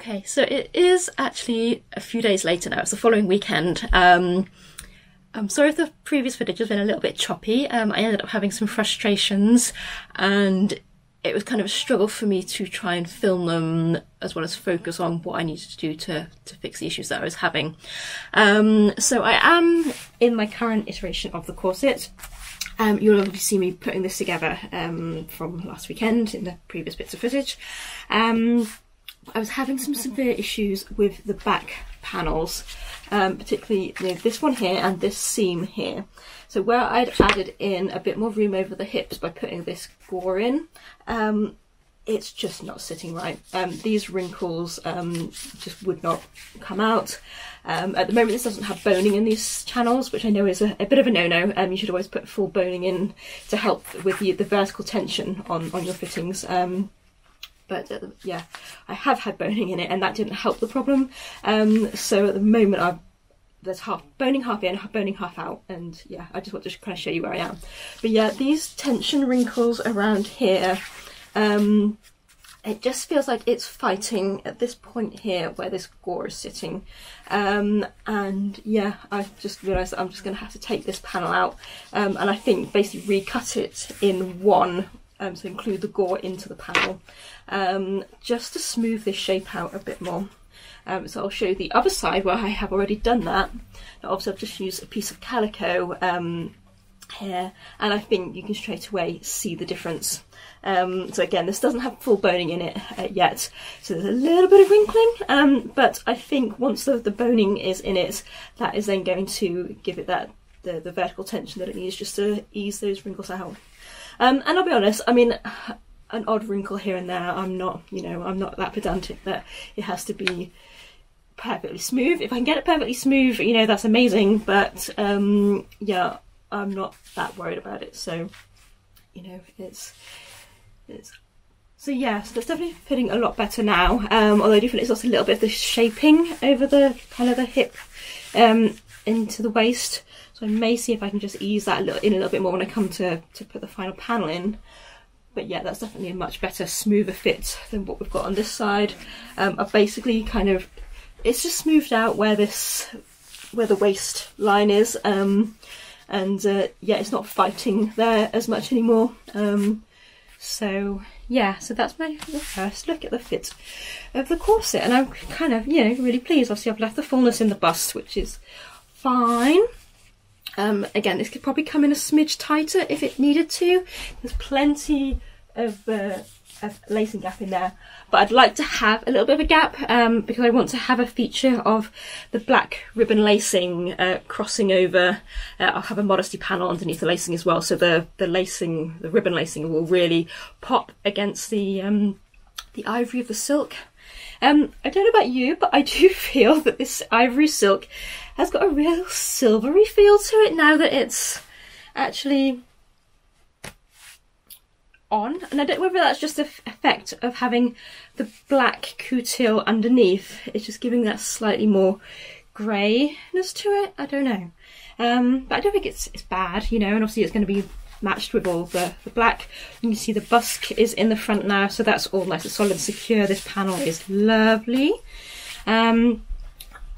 Okay, so it is actually a few days later now. It's the following weekend. I'm sorry if the previous footage has been a little bit choppy. I ended up having some frustrations and it was kind of a struggle for me to try and film them as well as focus on what I needed to do to fix the issues that I was having. So I am in my current iteration of the corset. You'll obviously see me putting this together from last weekend in the previous bits of footage. I was having some severe issues with the back panels, particularly this one here and this seam here. So where I'd added in a bit more room over the hips by putting this gore in, it's just not sitting right. These wrinkles just would not come out. At the moment this doesn't have boning in these channels, which I know is a bit of a no-no. You should always put full boning in to help with the vertical tension on your fittings. But yeah, I have had boning in it and that didn't help the problem. So at the moment there's boning half in, boning half out, and yeah, I just want to kind of show you where I am. But yeah, these tension wrinkles around here, it just feels like it's fighting at this point here where this gore is sitting. And yeah, I've just realised that I'm just going to have to take this panel out and I think basically recut it in one. So include the gore into the panel, just to smooth this shape out a bit more. So I'll show you the other side where I have already done that. Now obviously I've just used a piece of calico here, and I think you can straight away see the difference. So again, this doesn't have full boning in it yet, so there's a little bit of wrinkling, but I think once the boning is in it, that is then going to give it the vertical tension that it needs just to ease those wrinkles out. And I'll be honest, I mean, an odd wrinkle here and there, I'm not that pedantic that it has to be perfectly smooth. If I can get it perfectly smooth, that's amazing, but yeah, I'm not that worried about it. So, so yeah, so that's definitely fitting a lot better now. Although I do feel it's also a little bit of the shaping over the kind of the hip into the waist. So I may see if I can just ease that a little bit more when I come to put the final panel in. But yeah, that's definitely a much better, smoother fit than what we've got on this side. I've basically it's just smoothed out where the waist line is, and yeah, it's not fighting there as much anymore. So yeah, so that's my first look at the fit of the corset, and I'm kind of really pleased. Obviously I've left the fullness in the bust, which is fine. Again, this could probably come in a smidge tighter if it needed to. There's plenty of lacing gap in there, but I'd like to have a little bit of a gap because I want to have a feature of the black ribbon lacing crossing over. I'll have a modesty panel underneath the lacing as well, so the ribbon lacing will really pop against the ivory of the silk. I don't know about you, but I do feel that this ivory silk has got a real silvery feel to it now that it's actually on. And I don't know whether that's just the effect of having the black couture underneath. It's just giving that slightly more greyness to it. I don't know. But I don't think it's bad, and obviously it's going to be matched with all the black. You can see the busk is in the front now, so that's all nice and solid and secure. This panel is lovely.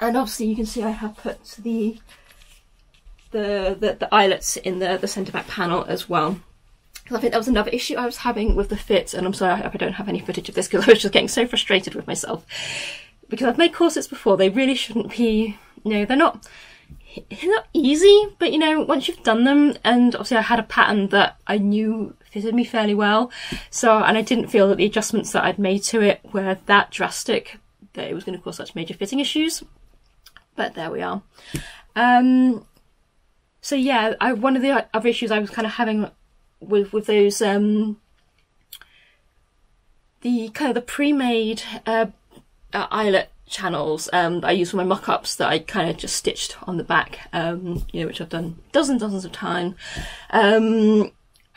And obviously you can see I have put the eyelets in the centre back panel as well. Because I think that was another issue I was having with the fit, and I'm sorry I hope I don't have any footage of this because I was just getting so frustrated with myself. Because I've made corsets before, they really shouldn't be, they're not easy, but once you've done them, and obviously I had a pattern that I knew fitted me fairly well, and I didn't feel that the adjustments that I'd made to it were that drastic that it was going to cause such major fitting issues. But there we are. So yeah, one of the other issues I was kind of having with those the pre-made eyelet channels I use for my mock-ups that I kind of just stitched on the back, which I've done dozens of times. I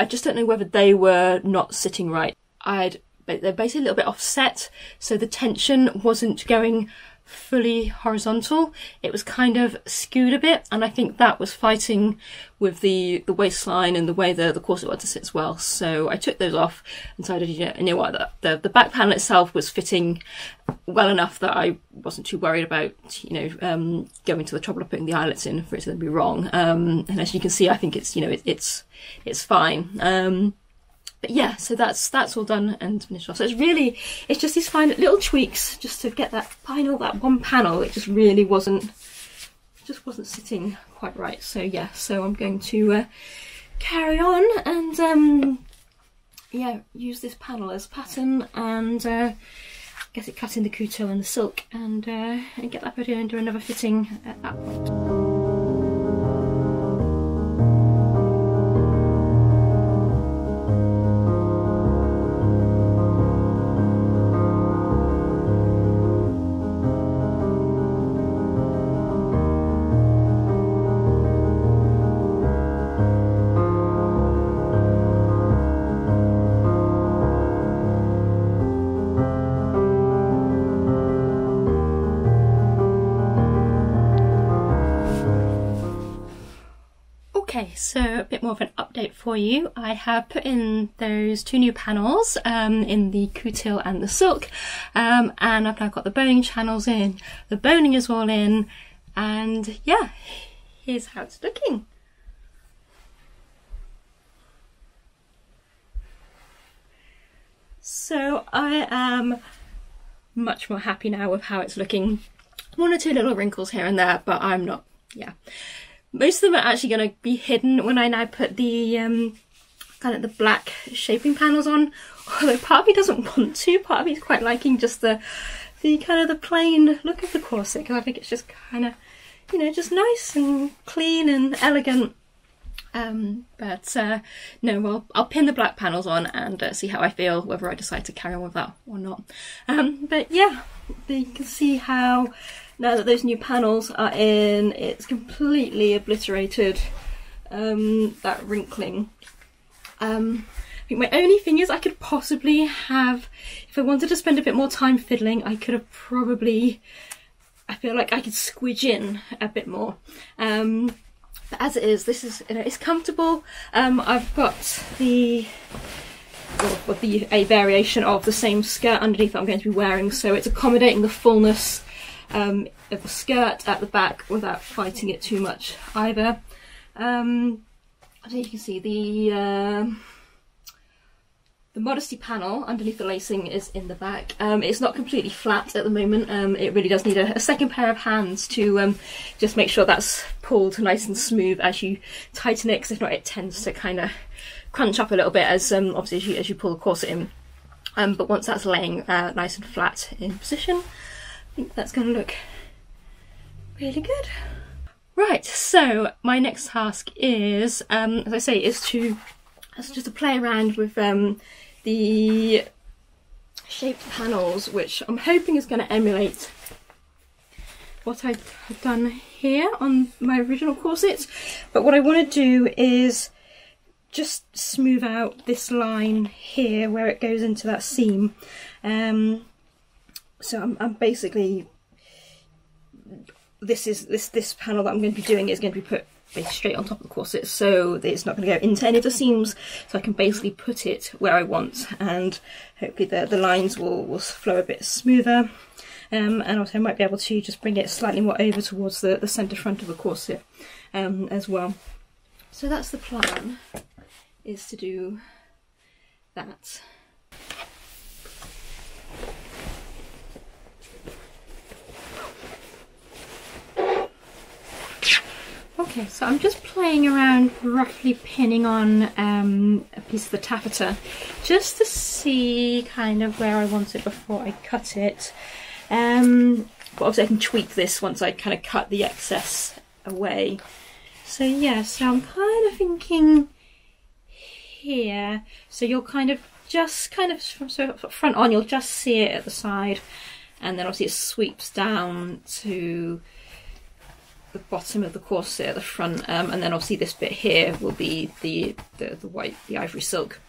just don't know whether they were not sitting right. They're basically a little bit offset, so the tension wasn't going fully horizontal. It was kind of skewed a bit, and I think that was fighting with the waistline and the way the corset wanted to sit as well. So I took those off and decided, you know what, the back panel itself was fitting well enough that I wasn't too worried about, you know, going to the trouble of putting the eyelets in for it to then be wrong. And as you can see, I think it's, you know, it's fine. But yeah, so that's all done and finished off. So it's just these fine little tweaks just to get that one panel. It just really wasn't sitting quite right. So yeah, so I'm going to carry on and yeah, use this panel as pattern and get it cut in the couture and the silk and get that put in and do another fitting at that point. Okay, so a bit more of an update for you. I have put in those 2 new panels in the coutil and the silk, and I've now got the boning channels in, the boning is all in, and yeah, here's how it's looking. So I am much more happy now with how it's looking. 1 or 2 little wrinkles here and there, but I'm not, yeah. Most of them are actually going to be hidden when I now put the kind of the black shaping panels on, although part of me doesn't want to. Part of me is quite liking just the kind of the plain look of the corset, because I think it's just kind of, you know, just nice and clean and elegant. But no, well, I'll pin the black panels on and see how I feel, whether I decide to carry on with that or not. But yeah, you can see how now that those new panels are in, it's completely obliterated that wrinkling. I think my only thing is I could possibly have, if I wanted to spend a bit more time fiddling, I could have probably, I feel like I could squidge in a bit more. But as it is, this is, you know, it's comfortable. I've got a variation of the same skirt underneath that I'm going to be wearing, so it's accommodating the fullness of the skirt at the back without fighting it too much either. I don't know if you can see the modesty panel underneath the lacing is in the back. It's not completely flat at the moment. It really does need a second pair of hands to just make sure that's pulled nice and smooth as you tighten it, because if not it tends to kind of crunch up a little bit as obviously as you pull the corset in. But once that's laying nice and flat in position, I think that's going to look really good. Right, so my next task is, as I say, is just to play around with the shaped panels, which I'm hoping is going to emulate what I've done here on my original corsets. But what I want to do is just smooth out this line here where it goes into that seam. So I'm basically, this panel that I'm going to be doing is going to be put straight on top of the corset, so it's not going to go into any of the seams, so I can basically put it where I want, and hopefully the lines will flow a bit smoother. And also I might be able to just bring it slightly more over towards the centre front of the corset as well. So that's the plan, is to do that. Okay, so I'm just playing around roughly pinning on a piece of the taffeta just to see kind of where I want it before I cut it. But obviously I can tweak this once I kind of cut the excess away. So yeah, so I'm kind of thinking here. So you'll kind of just so front on, you'll just see it at the side, and then obviously it sweeps down to the bottom of the corset at the front, and then obviously this bit here will be the ivory silk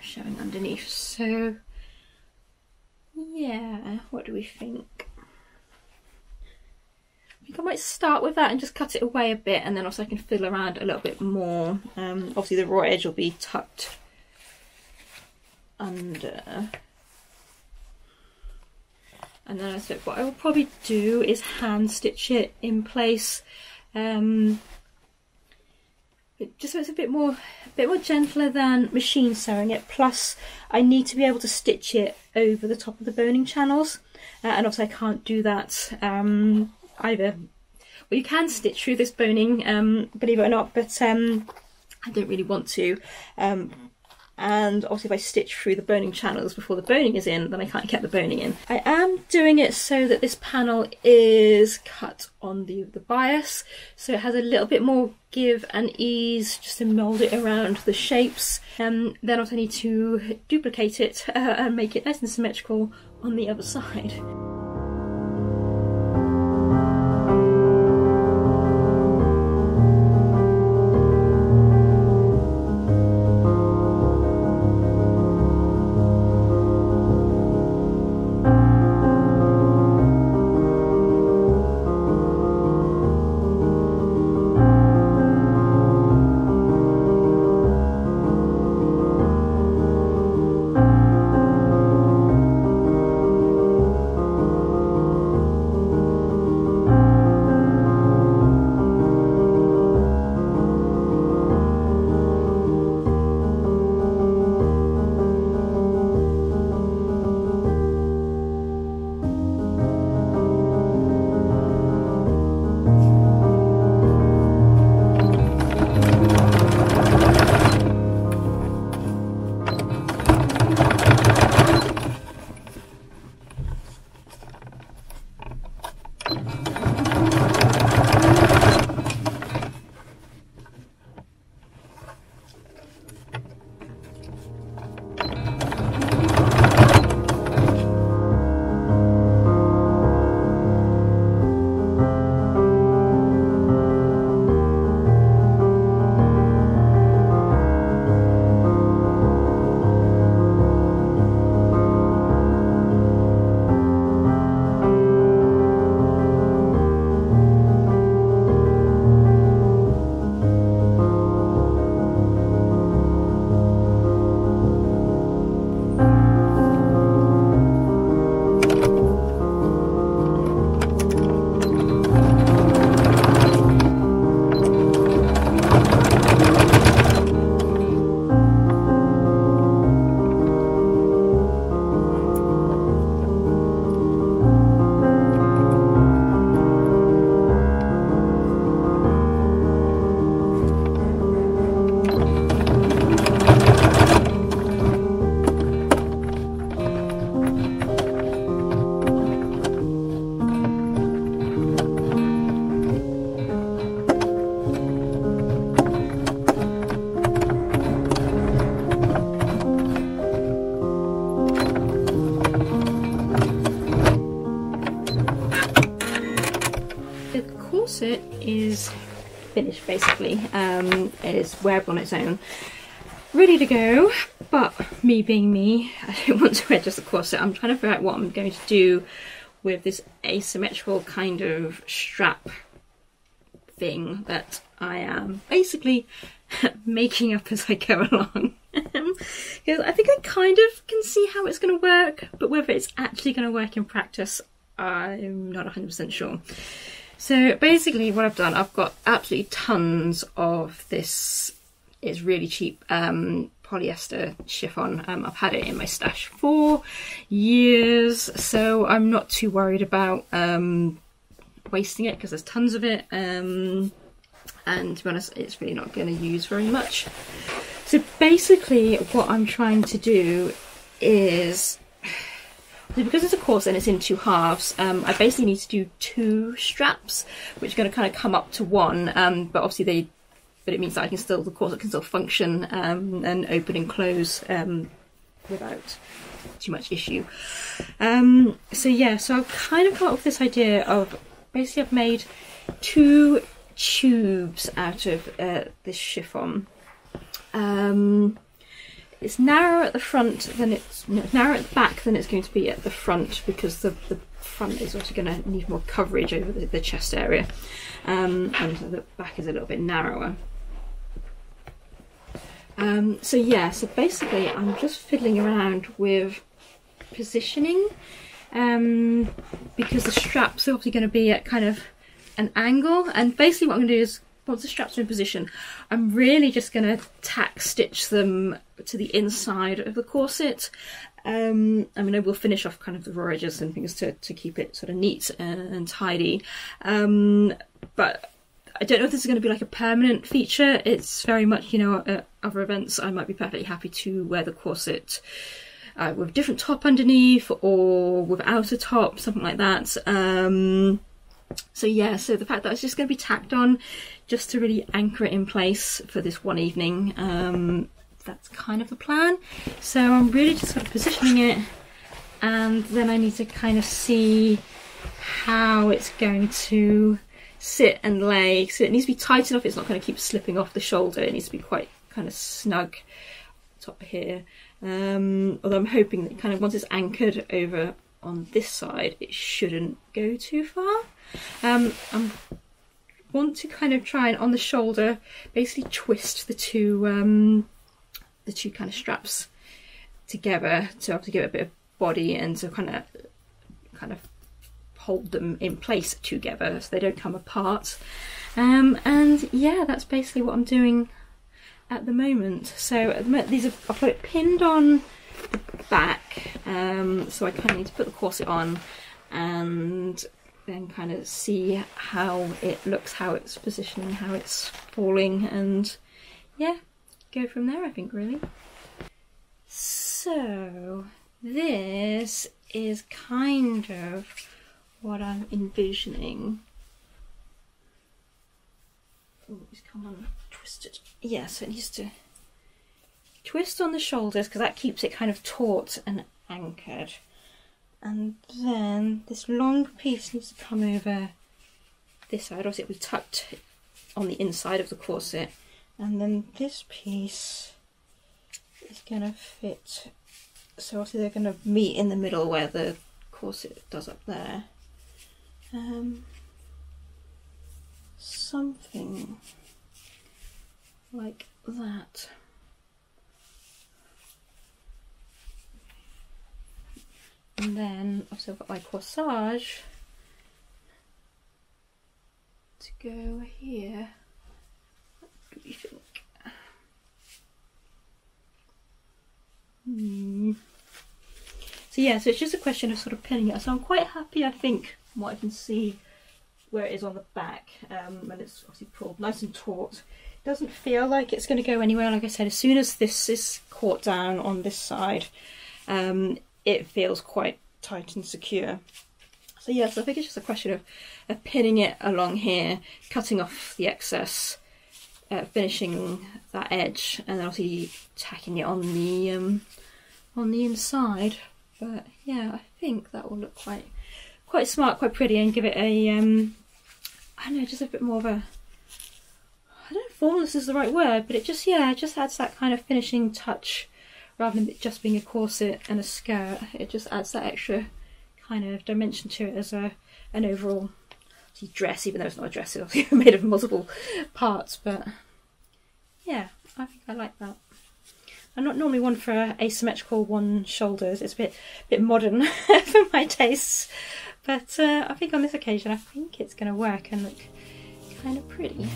showing underneath. So yeah, what do we think? think I might start with that and just cut it away a bit, and then also I can fiddle around a little bit more. Obviously the raw edge will be tucked under. And then I said what I will probably do is hand stitch it in place, just so it's a bit more gentler than machine sewing it. Plus I need to be able to stitch it over the top of the boning channels, and obviously I can't do that either. Well, you can stitch through this boning, believe it or not, but I don't really want to. And obviously if I stitch through the boning channels before the boning is in, then I can't get the boning in. I am doing it so that this panel is cut on the bias, so it has a little bit more give and ease just to mould it around the shapes. Then also I need to duplicate it and make it nice and symmetrical on the other side. Corset is finished basically. It's wearable on its own, ready to go, but me being me, I don't want to wear just a corset. I'm trying to figure out what I'm going to do with this asymmetrical kind of strap thing that I am basically making up as I go along. Because I think I kind of can see how it's going to work, but whether it's actually going to work in practice, I'm not 100% sure. So basically what I've done, I've got absolutely tons of this, it's really cheap polyester chiffon. I've had it in my stash for years, so I'm not too worried about wasting it because there's tons of it. And to be honest, it's really not going to use very much. So basically what I'm trying to do is, because it's a corset and it's in two halves, I basically need to do two straps, which are going to kind of come up to one, but obviously but it means that the corset can still function and open and close without too much issue. So yeah, so I've kind of come up with this idea of, basically I've made two tubes out of this chiffon. It's narrower at the front than narrower at the back than it's going to be at the front, because the front is also going to need more coverage over the chest area, and the back is a little bit narrower. So yeah, so basically I'm just fiddling around with positioning, because the straps are obviously going to be at kind of an angle, and basically what I'm going to do is, once the straps are in position, I'm really just going to tack stitch them to the inside of the corset. I mean, I will finish off kind of the raw edges and things to keep it sort of neat and tidy, but I don't know if this is going to be like a permanent feature. It's very much, you know, at other events I might be perfectly happy to wear the corset with a different top underneath or without a top, something like that. So yeah, so the fact that it's just going to be tacked on just to really anchor it in place for this one evening, that's kind of the plan. So I'm really just sort of positioning it, and then I need to kind of see how it's going to sit and lay. So it needs to be tight enough it's not going to keep slipping off the shoulder. It needs to be quite kind of snug top here. Although I'm hoping that kind of once it's anchored over on this side, it shouldn't go too far. I want to kind of try and on the shoulder basically twist the two kind of straps together to obviously give it a bit of body and to kind of hold them in place together so they don't come apart. And yeah, that's basically what I'm doing at the moment. So at the moment, I've got it pinned on the back, so I kind of need to put the corset on and then kind of see how it looks, how it's positioning, how it's falling, and yeah, go from there, I think, really. So this is kind of what I'm envisioning. Oh, it's come on twisted. Yeah, so it needs to twist on the shoulders because that keeps it kind of taut and anchored. And then this long piece needs to come over this side. Obviously it'll be tucked on the inside of the corset. And then this piece is going to fit. So obviously they're going to meet in the middle where the corset does up there. Something like that. And then obviously I've got my corsage to go here. What do you think? So yeah, so it's just a question of sort of pinning it. So I'm quite happy, I think, from what I can see, where it is on the back, and it's obviously pulled nice and taut. It doesn't feel like it's going to go anywhere. Like I said, as soon as this is caught down on this side, it feels quite tight and secure. So yeah, so I think it's just a question of pinning it along here, cutting off the excess, finishing that edge, and then obviously tacking it on the inside. But yeah, I think that will look quite smart, quite pretty, and give it a I don't know, just a bit more of a, I don't know if formless is the right word, but it just, yeah, it just adds that kind of finishing touch rather than it just being a corset and a skirt. It just adds that extra kind of dimension to it as an overall dress, even though it's not a dress, it's made of multiple parts. But yeah, I think I like that. I'm not normally one for asymmetrical one shoulders. It's a bit modern for my tastes, but I think on this occasion I think it's going to work and look kind of pretty.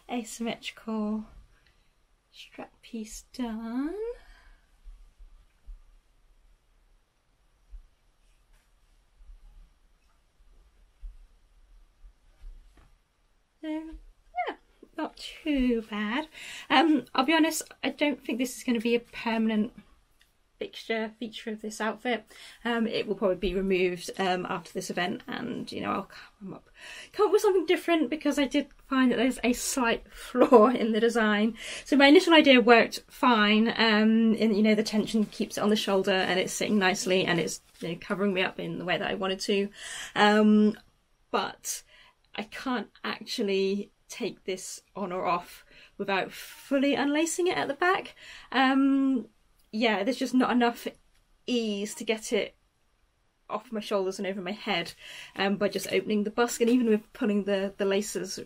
Asymmetrical strap piece done. So yeah, not too bad. I'll be honest, I don't think this is going to be a permanent feature of this outfit. It will probably be removed after this event, and you know, I'll come up with something different, because I did find that there's a slight flaw in the design. So my initial idea worked fine, and you know, the tension keeps it on the shoulder and it's sitting nicely and it's, you know, covering me up in the way that I wanted to, but I can't actually take this on or off without fully unlacing it at the back. Yeah, there's just not enough ease to get it off my shoulders and over my head by just opening the bust. And even with pulling the laces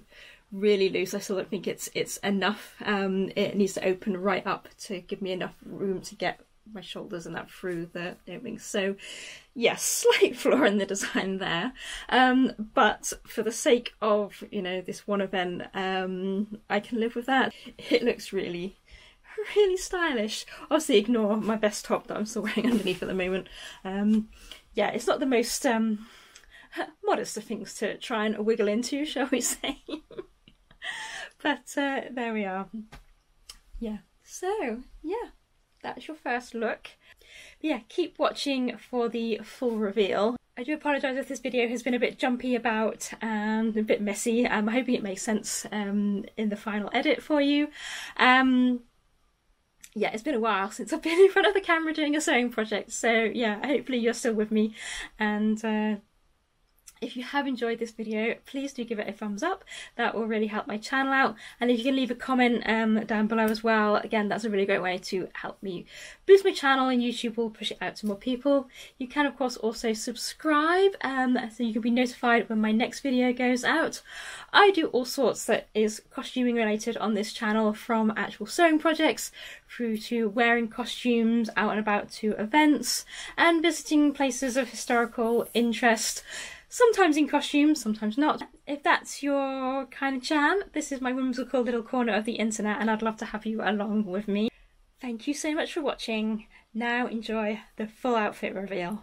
really loose, I still don't think it's enough. It needs to open right up to give me enough room to get my shoulders and that through the opening. So yes, slight flaw in the design there, but for the sake of, you know, this one event, I can live with that. It looks really stylish. Obviously ignore my vest top that I'm still wearing underneath at the moment. Yeah, it's not the most modest of things to try and wiggle into, shall we say. But there we are. Yeah, so yeah, that's your first look. But yeah, keep watching for the full reveal. I do apologise if this video has been a bit jumpy about and a bit messy. I'm hoping it makes sense in the final edit for you. Yeah, it's been a while since I've been in front of the camera doing a sewing project, so yeah, hopefully you're still with me, and if you have enjoyed this video, please do give it a thumbs up. That will really help my channel out. And if you can leave a comment down below as well, again, that's a really great way to help me boost my channel, and YouTube will push it out to more people. You can, of course, also subscribe so you can be notified when my next video goes out. I do all sorts that is costuming related on this channel, from actual sewing projects through to wearing costumes out and about to events and visiting places of historical interest. Sometimes in costumes, sometimes not. If that's your kind of jam, this is my whimsical little corner of the internet, and I'd love to have you along with me. Thank you so much for watching. Now enjoy the full outfit reveal.